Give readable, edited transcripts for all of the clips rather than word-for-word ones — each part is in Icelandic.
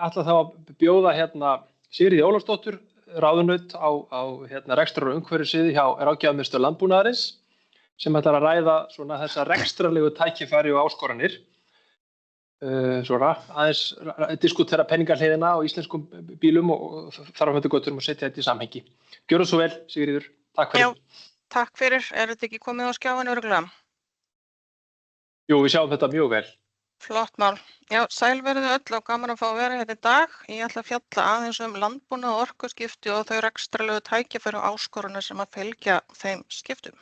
ætla þá að bjóða Sigríði Ólafsdóttur, ráðunaut á rekstrar- og umhverfissviði hjá Ráðgjafarmiðstöð landbúnaðarins, sem ætlar að ræða svona þessa rekstrarlegu tækifæri og áskoranir. Aðeins diskutera peningahliðina á íslenskum bílum og þar á götunum og setja þetta í samhengi. Gjörðu svo vel, Sigríður. Takk fyrir. Já, takk fyrir. Þetta ekki komið á skjáin örugglega? Jú, við sjáum þetta mjög vel. Flott mál. Já, sæl verið öll og gaman að fá að vera hérna í dag. Ég ætla að fjalla aðeins landbúnað og orkuskipti og þau rekstrarlegu tækifæri og áskoranir sem að fylgja þeim skiptum.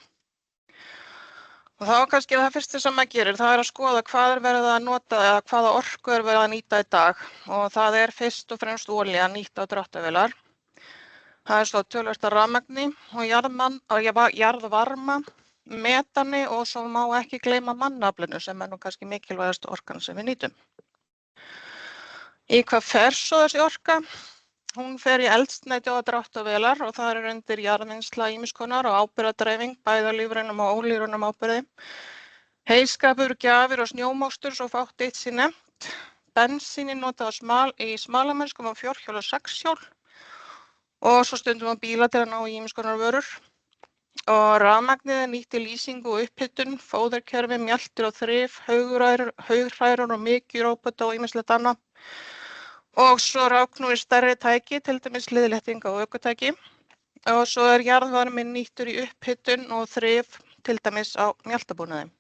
Og þá kannski það fyrsta sem maður gerir, það að skoða hvað verið að nota eða hvaða orku verið að nýta í dag. Og það fyrst og fremst olía nýtt á dráttarvélar. Það svo töluvert af rafmagni og jarðvarma, metani og svo má ekki gleyma mannaflinu sem nú kannski mikilvægast orkan sem við nýtum. Í hvað fer svo þessi orka? Hún fer í eldsneyti og dráttarvélar og það undir jarðvinnsla ýmiss konar og áburðardreifing, bæði á lífrænum og ólífrænum áburði. Heyskapur, gjafir og snjómokstur, svo fátt eitt sé nefnt. Bensín notað í smalamennskum og fjórhjól og sexhjól og svo stundum á bíla til að ná í ýmiss konar vörur. Og rafmagnið nýtt í lýsingu og upphitun, fóðurkerfi, mjaltir og þrif, haughræður og mykjuróbota og ýmislegt annað. Og svo rafknúin stærri tæki, til dæmis hliðléttinga og ökutæki. Og svo jarðvarmi nýttur í upphitun og þrif, til dæmis á mjaltabúnaði.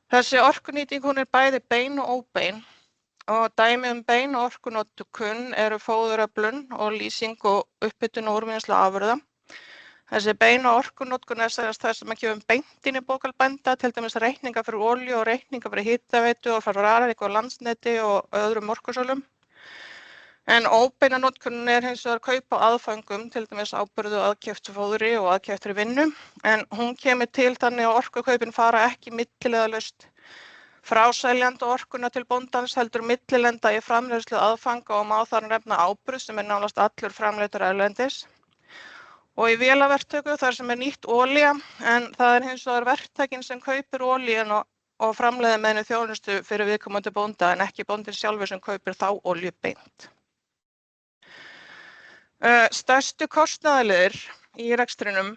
Þessi orkunýting hún bæði bein og óbein. Og dæmi bein orkunotkun eru fóðuröflun og lýsing og upphitun og úrvinnsla afurða. Þessi beina orkunotkun það sem að gefa beint inn í bókhald til dæmis reikninga fyrir olíu og reikninga fyrir hitaveitu og fyrir rarik og landsneti og öðrum orkusölum. En óbeina notkunin hins vegar kaup á aðföngum, til dæmis áburði og aðkeyptu fóðri og aðkeyptri vinnu. En hún kemur til þannig að orkukaupin fara ekki milliliðalaust frá seljanda orkuna til bóndans heldur millilenda í framleiðslu aðfanga og má þar nefna áburð sem nánast allur framleiddur erlendis. Og í vélaverktöku þar sem nýtt olía, en það hins vegar verktakinn sem kaupir olíuna og framleiðir með henni þjónustu fyrir viðkomandi bónda en ekki bóndinn sjálfur sem kaupir þá olíu beint. Stærstu kostnaðarliðir í rekstrinum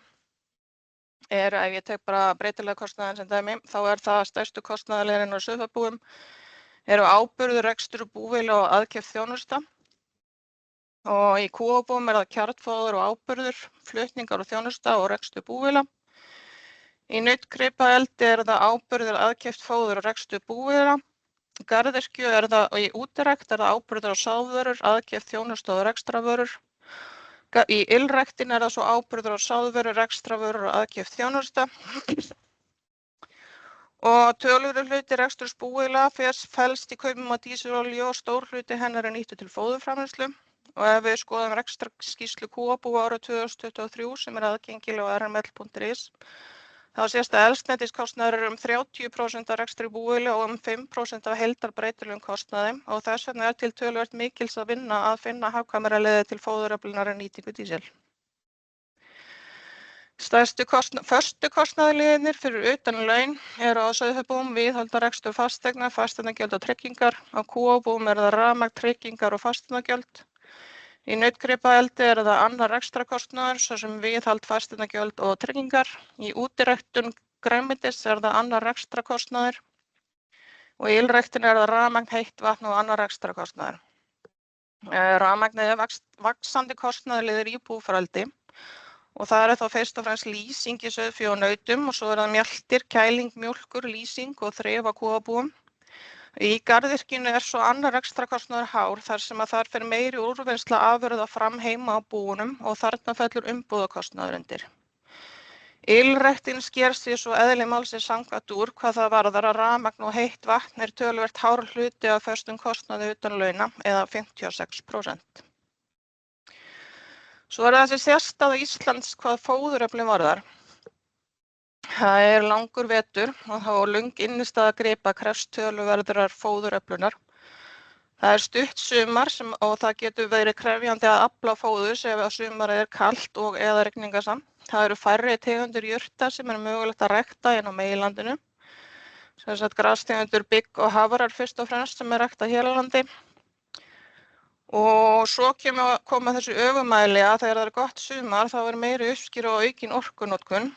ef ég tek bara breytilega kostnaðinn sem dæmi, þá það stærstu kostnaðarliðirinn á sauðfjárbúum eru áburður, rekstur, búvéla og aðkeypt þjónusta. Og í kúabúum það kjarnfóður og áburður, flutningar og þjónusta og rekstur búvéla. Í nautgripaeldi það áburður, aðkeypt fóður og rekstur búvéla. Garðyrkju það og í útirækt það áburður og sáðvörur, aðkeypt þjónusta og rekstrarvörur. Í ylræktin það svo áburður og sáðvörur, rekstrarvörur og aðkeypt þjónusta. Og töluverður hluti reksturs búvéla felst í kaupum á dísilolíu og stór hluti hennar nýttur til fóðurframleiðslu. Og ef við skoðum rekstrarskýrslu kúabúa árið 2023 sem aðgengileg á rml.is, þá sést að eldsneytiskostnaður 30% af rekstri búvéla og 5% af heildarbreytilegum kostnaði og þess vegna til töluvert mikils að vinna að finna hagkvæmari leiðir til fóðuröflunar en nýtingu dísil. Föstu kostnaðarliðirnir fyrir utan laun eru á sauðfjárbúum viðhald og rekstur fasteigna, fasteignagjöld og tryggingar. Á kúabúum það rafmagn, tryggingar og fasteignagjöld. Í nautgripaeldi það annar rekstrarkostnaður, svo sem viðhald, fasteignagjöld og tryggingar. Í útiræktun grænmetis það annar rekstrarkostnaður. Og í ylræktin það rafmagn, heitt vatn og annar rekstrarkostnaður. Rafmagnið vaxandi kostnaðarliðir í búfjáreldi. Og það þá fyrst og fremst lýsing í sauðfé og nautum og svo það mjaltir, kæling, mjólkur, lýsing og þrif á kúabúum. Í garðyrkjunni svo annar rekstrarkostnaður hár þar sem að þar fer meiri úrvinnsla afurða fram heima á búunum og þarna fellur umbúðakostnaður undir. Ylræktin sker sig svo eðli málsins samkvæmt úr hvað það varðar að rafmagn og heitt vatn töluvert hár hluti af föstum kostnaði utan launa eða 56%. Svo þessi sérstaða Íslands hvað fóðuröflun varðar. Það langur vetur og þá löng innistaða gripa krefst töluverðrar fóðuröflunar. Það stutt sumar og það getur verið krefjandi að afla fóðurs ef sumarið kalt og eða rigningasamt. Það eru færri tegundir jurta sem mögulegt að rækta inn á meginlandinu. Sem sagt grastegundur bygg og hafrar fyrst og fremst sem ræktað hér á landi. Og svo koma þessi öfumæli að þegar það er gott sumar þá meiri uppskera og aukin orkunotkun.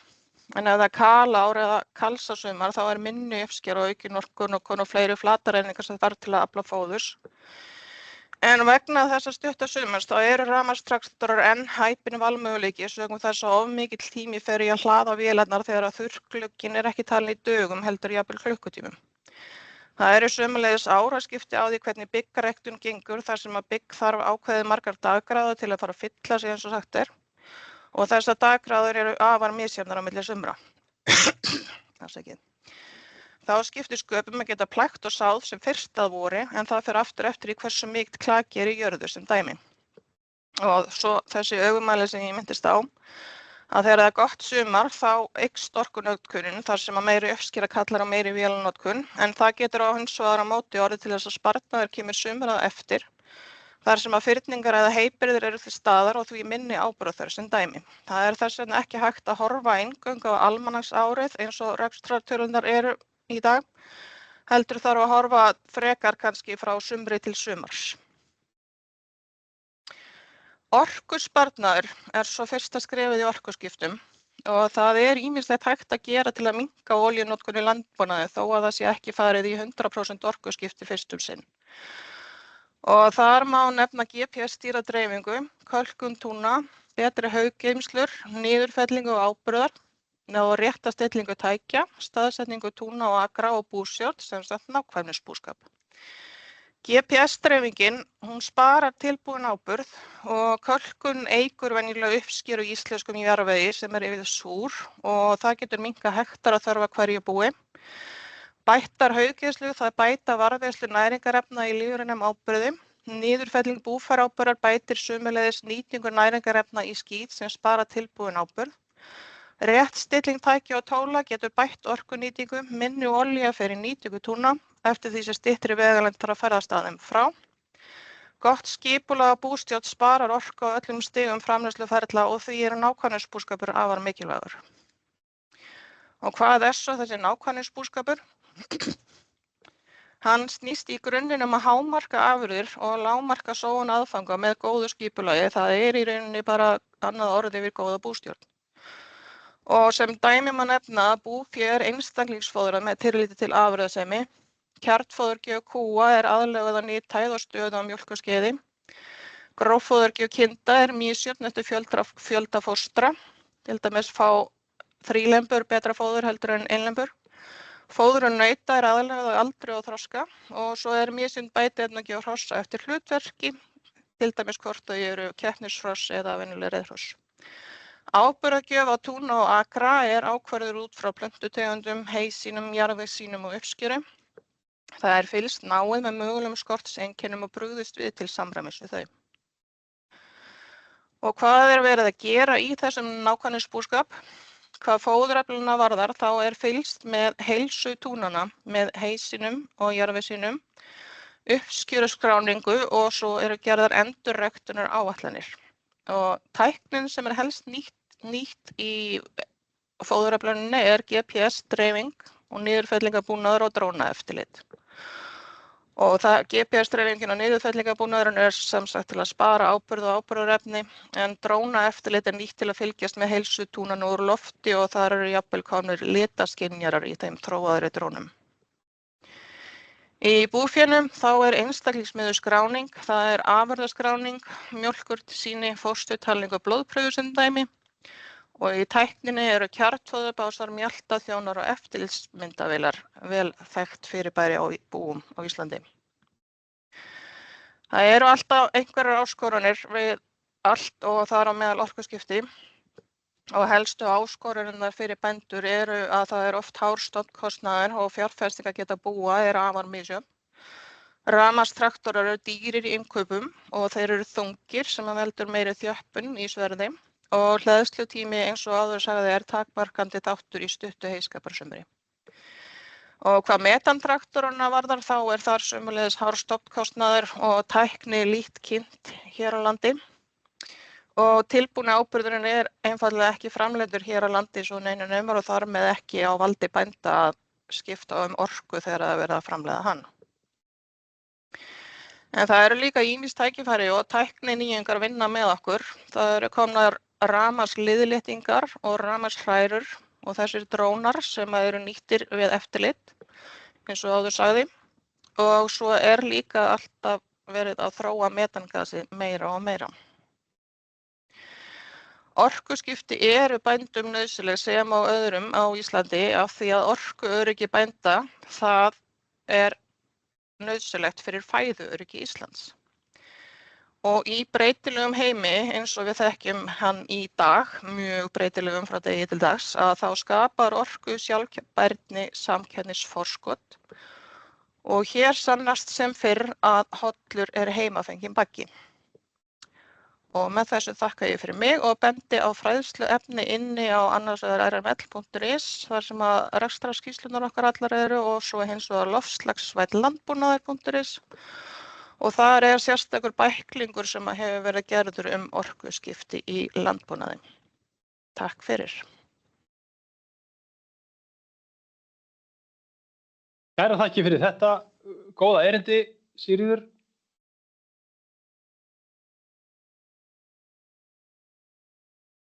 En ef það er kalár eða kalsasumar þá minni uppskera og aukin orkunotkun og fleiri flatareiningar sem þarf til að afla fóðurs. En vegna þessa stutta sumars þá eru rafmagnstraktorar enn hæpinn valmöguleiki sögum þess að of mikill tími fer í að hlaða vélarnar þegar að þurrkglugginn ekki talin í dögum heldur jafnvel klukkutímum. Það eru sömuleiðis áraskipti á því hvernig byggræktun gengur þar sem að bygg þarf ákveðið margar daggráður til að fara að fylla sig eins og sagt er. Og þessar daggráður eru afar misjafnar á milli sumra. Þá skiptir sköpum að geta plægt og sáð sem fyrst að vori en það fer aftur eftir í hversu mikill klaki í jörðu sem dæmi. Og svo þessi öfumæli sem ég myndist á að þegar það er gott sumar þá eykst orkunotkunin þar sem að meiri uppskera kallar á meiri vélanotkun en það getur á hins vegar á móti orðið til þess að sparnaður kemur sumrað eftir þar sem að fyrningar eða heybirðir eru til staðar og því minni áburðarþörf sem dæmi. Það þess vegna ekki hægt að horfa eingöngu á almanaksárið eins og rekstrartölunar eru í dag, heldur þarf að horfa frekar kannski frá sumri til sumars. Orkusparnaður svo fyrsta skrefið í orkuskiptum og það ýmislegt hægt að gera til að minnka olíunotkun í landbúnaði þó að það sé ekki farið í 100% orkuskipti fyrst sinn. Og þar má nefna GPS-stýra dreifingu, kölkun túna, betri hauggeymslur, niðurfellingu og áburðar og rétta stillingu tækja, staðsetningu túna og akra og búsjórn sem sagt nákvæmnisbúskap. GPS-dreifingin, hún sparar tilbúin áburð og kölkun eykur venjulega uppskeru í íslenskum jarðvegi sem yfir súr og það getur minnkað hektara þörf að hverju búi. Bættar hauggeymslur, það bæta varðveislu næringarefna í lífrænum áburði. Niðurfelling búfjáráburðar bætir sömuleiðis nýtingu næringarefna í skít sem spara tilbúin áburð. Rétt stilling tækja og tóla getur bætt orkunýtingu, minni olía fer í nýtingu túna eftir því sem styttri vegalengd þarf að ferðast að þeim frá. Gott skipulag bústjórn sparar orku á öllum stigum framleiðsluferla og því nákvæmnisbúskapur afar mikilvægur. Og hvað svo þessi nákvæmnisbúskapur? Hann snýst í grunninn að hámarka afurðir og lágmarka sóun aðfanga með góðu skipulagi. Það í rauninni bara annað orð yfir góða bústjórn. Og sem dæmi má nefna að búfé einstaklingsfóðrað með tilliti til afurðasemi. Kjarnfóðurgjöf kúa aðlöguð að nýthæð og stöðu á mjólkurskeiði. Gróffóðurgjöf kinda misjöfn eftir fjölda fóstra. Til dæmis fá 3 lembur betra fóður heldur en 1 lembur. Fóðrun nauta aðlöguð að aldri og þroska og svo misjöfn bætiefnagjöf hrossa eftir hlutverki, til dæmis hvort þau eru keppnishross eða venjuleg reiðhross. Áburðargjöf á túna og akra ákvörðuð út frá plöntutegundum, heysínum, jarðvegssýnum og uppskeru. Það fylgst náið með mögulegum skortseinkennum og brugðist við til samræmis við þau. Og hvað verið að gera í þessum nákvæmnisbúskap? Hvað fóðurefluna varðar þá fylgst með heilsu túnana með heysínum og jarðvegssýnum, uppskeruskráningu og svo gerðar endurræktunar áætlanir. Og tæknin sem helst nýtt í fóðureflunni GPS-dreifing og niðurfellingabúnaður og drónaeftirlit. Og GPS-dreifingin og niðurfellingabúnaðurinn sem sagt til að spara áburð og áburðarefni en drónaeftirlit nýtt til að fylgjast með heilsu túnanna úr lofti og þar jafnvel komnir litaskynjarar í þeim þróaðri drónum. Í búfjánum þá einstaklingsmiðuð skráning, það afurðaskráning, mjólkursýni, fósturtalning og blóðprufur sem dæmi. Og í tækninni kjarnfóðurbásar, mjaltaþjónar og eftirlitsmyndavélar vel þekkt fyrirbæri á búum á Íslandi. Það alltaf einhverjar áskoranir við allt og þar á meðal orkuskipti og helstu áskoranirnar fyrir bændur að það oft hár stofnkostnaður og fjárfestingar geta búa afar misjöfn. Rafmagnstraktorar dýrir í innkaupum og þeir þungir sem veldur meiri þjöppun í sverði. Og hleðslutími eins og áður sagði takmarkandi þáttur í stuttu heyskaparsumri. Og hvað metantraktorana varðar þá þar sömuleiðis hár stofnkostnaður og tækni lítt kynnt hér á landi. Og tilbúni áburðurinn einfaldlega ekki framleiddur hér á landi svo neinu og þar með ekki á valdi bænda að skipta orku þegar það verið að framleiða hann. En það eru líka ýmis tækifæri og tækninýjungar vinna með okkur. Það eru komnar rafmagnsliðléttingar og rafmagnshærur og þessir drónar sem eru nýttir við eftirlit, eins og áður sagði. Og svo líka alltaf verið að þróa metangasi meira og meira. Orkuskipti eru bændum nauðsynleg sem á öðrum á Íslandi af því að orkuöryggi bænda það er nauðsynlegt fyrir fæðuöryggi Íslands. Og í breytilegum heimi eins og við þekkjum hann í dag, mjög breytilegum frá degi til dags, að þá skapar orku sjálfbærni samkeppnisforskot og hér sannast sem fyrr að hollur er heimafenginn baggi. Og með þessu þakka ég fyrir mig og bendi á fræðsluefni inni á annars vegar rml.is þar sem að rekstrarskýrslunar okkar allar eru og svo hins vegar loftslagsvænn landbúnaður.is og þar er sérstakur bæklingur sem hefur verið gerður orkuskipti í landbúnaði. Takk fyrir. Kærar þakkir fyrir þetta góða erindi, Sigríður.